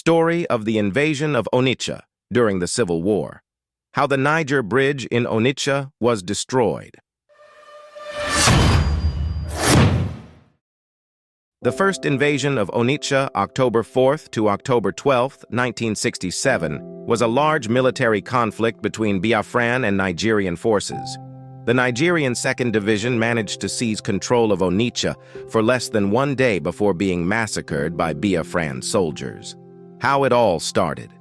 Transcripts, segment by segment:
story of the invasion of Onitsha during the Civil War, how the Niger Bridge in Onitsha was destroyed. The first invasion of Onitsha, October 4th to October 12th, 1967, was a large military conflict between Biafran and Nigerian forces. The Nigerian 2nd Division managed to seize control of Onitsha for less than 1 day before being massacred by Biafran soldiers. How it all started.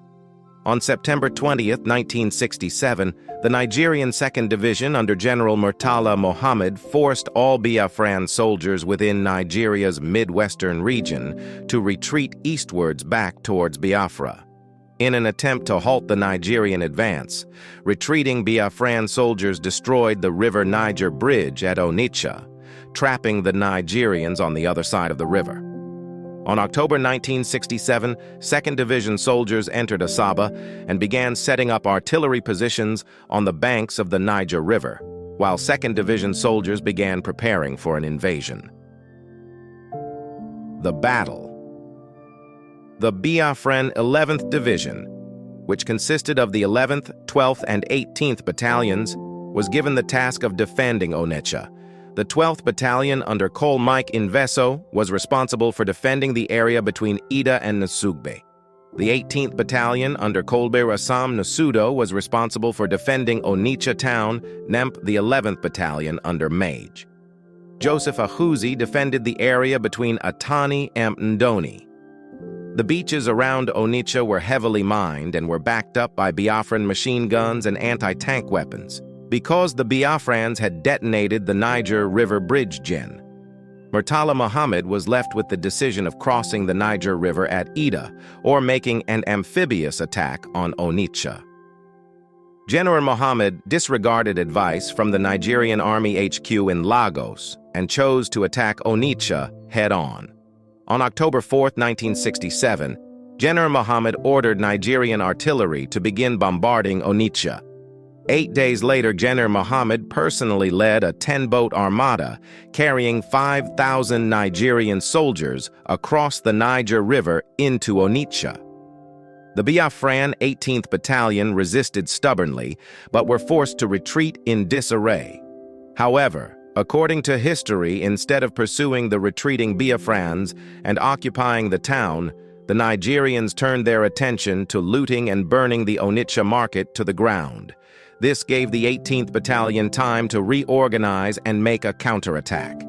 On September 20th, 1967, the Nigerian 2nd Division under General Murtala Mohammed forced all Biafran soldiers within Nigeria's midwestern region to retreat eastwards back towards Biafra. In an attempt to halt the Nigerian advance, retreating Biafran soldiers destroyed the River Niger Bridge at Onitsha, trapping the Nigerians on the other side of the river. On October 1967, 2nd Division soldiers entered Asaba and began setting up artillery positions on the banks of the Niger River, while 2nd Division soldiers began preparing for an invasion. The battle. The Biafran 11th Division, which consisted of the 11th, 12th, and 18th Battalions, was given the task of defending Onicha. The 12th Battalion under Col Mike Invasion was responsible for defending the area between Ida and Nsugbe. The 18th Battalion under Colbert Assam Nasudo was responsible for defending Onicha town, Nemp the 11th Battalion under Mage. Joseph Ahuzi defended the area between Atani and Ndoni. The beaches around Onicha were heavily mined and were backed up by Biafran machine guns and anti-tank weapons, because the Biafrans had detonated the Niger River Bridge Gen. Murtala Mohammed was left with the decision of crossing the Niger River at Ida or making an amphibious attack on Onicha. General Mohammed disregarded advice from the Nigerian Army HQ in Lagos and chose to attack Onicha head-on. On October 4, 1967, General Mohammed ordered Nigerian artillery to begin bombarding Onicha. 8 days later, General Mohammed personally led a 10-boat armada carrying 5,000 Nigerian soldiers across the Niger River into Onicha. The Biafran 18th Battalion resisted stubbornly, but were forced to retreat in disarray. However, according to history, instead of pursuing the retreating Biafrans and occupying the town, the Nigerians turned their attention to looting and burning the Onicha market to the ground. This gave the 18th Battalion time to reorganize and make a counterattack.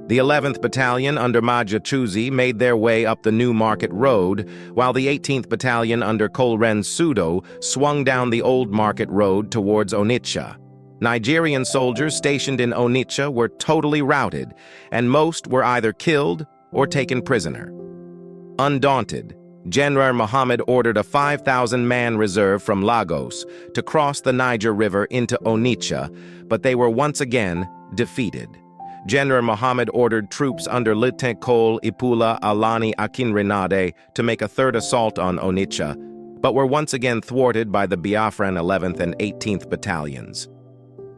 The 11th Battalion under Majachuzi made their way up the New Market Road, while the 18th Battalion under Colren Sudo swung down the Old Market Road towards Onicha. Nigerian soldiers stationed in Onicha were totally routed, and most were either killed or taken prisoner. Undaunted, General Mohammed ordered a 5,000-man reserve from Lagos to cross the Niger River into Onicha, but they were once again defeated. General Mohammed ordered troops under Lieutenant Col Ipula Alani Akinrinade to make a third assault on Onicha, but were once again thwarted by the Biafran 11th and 18th Battalions.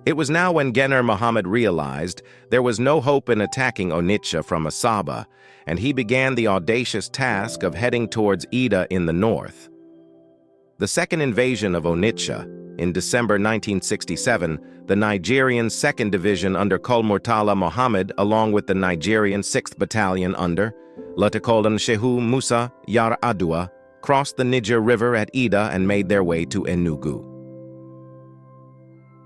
It was now when General Mohammed realized there was no hope in attacking Onicha from Asaba, and he began the audacious task of heading towards Ida in the north. The second invasion of Onitsha, in December 1967, the Nigerian 2nd Division under Col Murtala Mohammed, along with the Nigerian 6th Battalion under Latakolan Shehu Musa Yar Adua, crossed the Niger River at Ida and made their way to Enugu.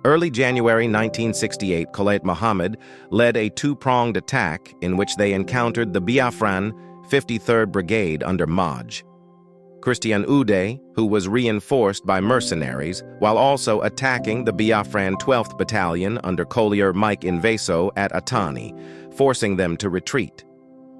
Early January 1968, Kholat Mohammed led a two-pronged attack in which they encountered the Biafran 53rd Brigade under Maj. Christian Ude, who was reinforced by mercenaries, while also attacking the Biafran 12th Battalion under Collier Mike Invasion at Atani, forcing them to retreat.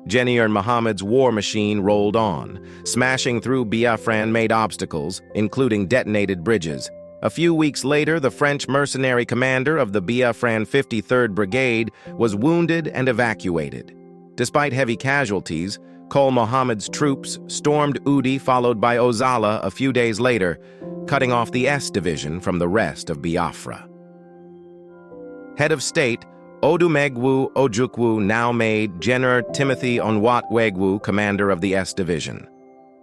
General Mohammed's war machine rolled on, smashing through Biafran-made obstacles, including detonated bridges. A few weeks later, the French mercenary commander of the Biafran 53rd Brigade was wounded and evacuated. Despite heavy casualties, Col Mohammed's troops stormed Udi, followed by Ozala a few days later, cutting off the S Division from the rest of Biafra. Head of State, Odumegwu Ojukwu now made General Timothy Onwatwegwu commander of the S Division.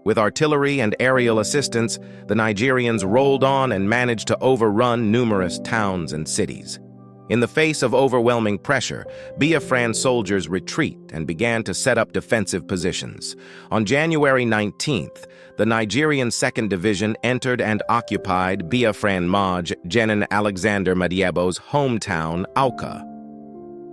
With artillery and aerial assistance, the Nigerians rolled on and managed to overrun numerous towns and cities. In the face of overwhelming pressure, Biafran soldiers retreat and began to set up defensive positions. On January 19th, the Nigerian 2nd Division entered and occupied Biafran Maj General Alexander Madiebo's hometown, Awka.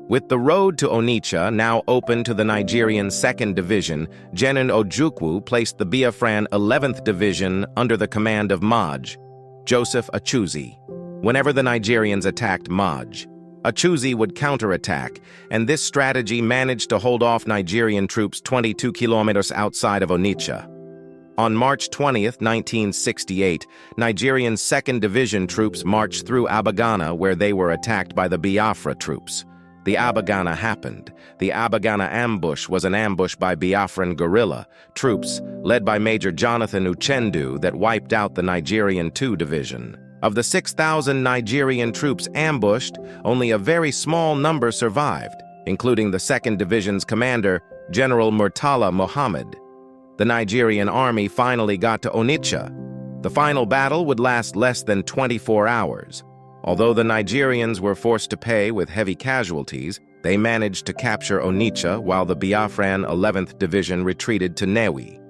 With the road to Onicha now open to the Nigerian 2nd Division, General Ojukwu placed the Biafran 11th Division under the command of Maj Joseph Achuzi. Whenever the Nigerians attacked Maj, Achuzi would counterattack, and this strategy managed to hold off Nigerian troops 22 kilometers outside of Onicha. On March 20, 1968, Nigerian 2nd Division troops marched through Abagana, where they were attacked by the Biafra troops. The Abagana happened. The Abagana ambush was an ambush by Biafran guerrilla troops, led by Major Jonathan Uchendu, that wiped out the Nigerian 2 Division. Of the 6,000 Nigerian troops ambushed, only a very small number survived, including the 2nd Division's commander, General Murtala Mohammed. The Nigerian army finally got to Onicha. The final battle would last less than 24 hours. Although the Nigerians were forced to pay with heavy casualties, they managed to capture Onicha while the Biafran 11th Division retreated to Newi.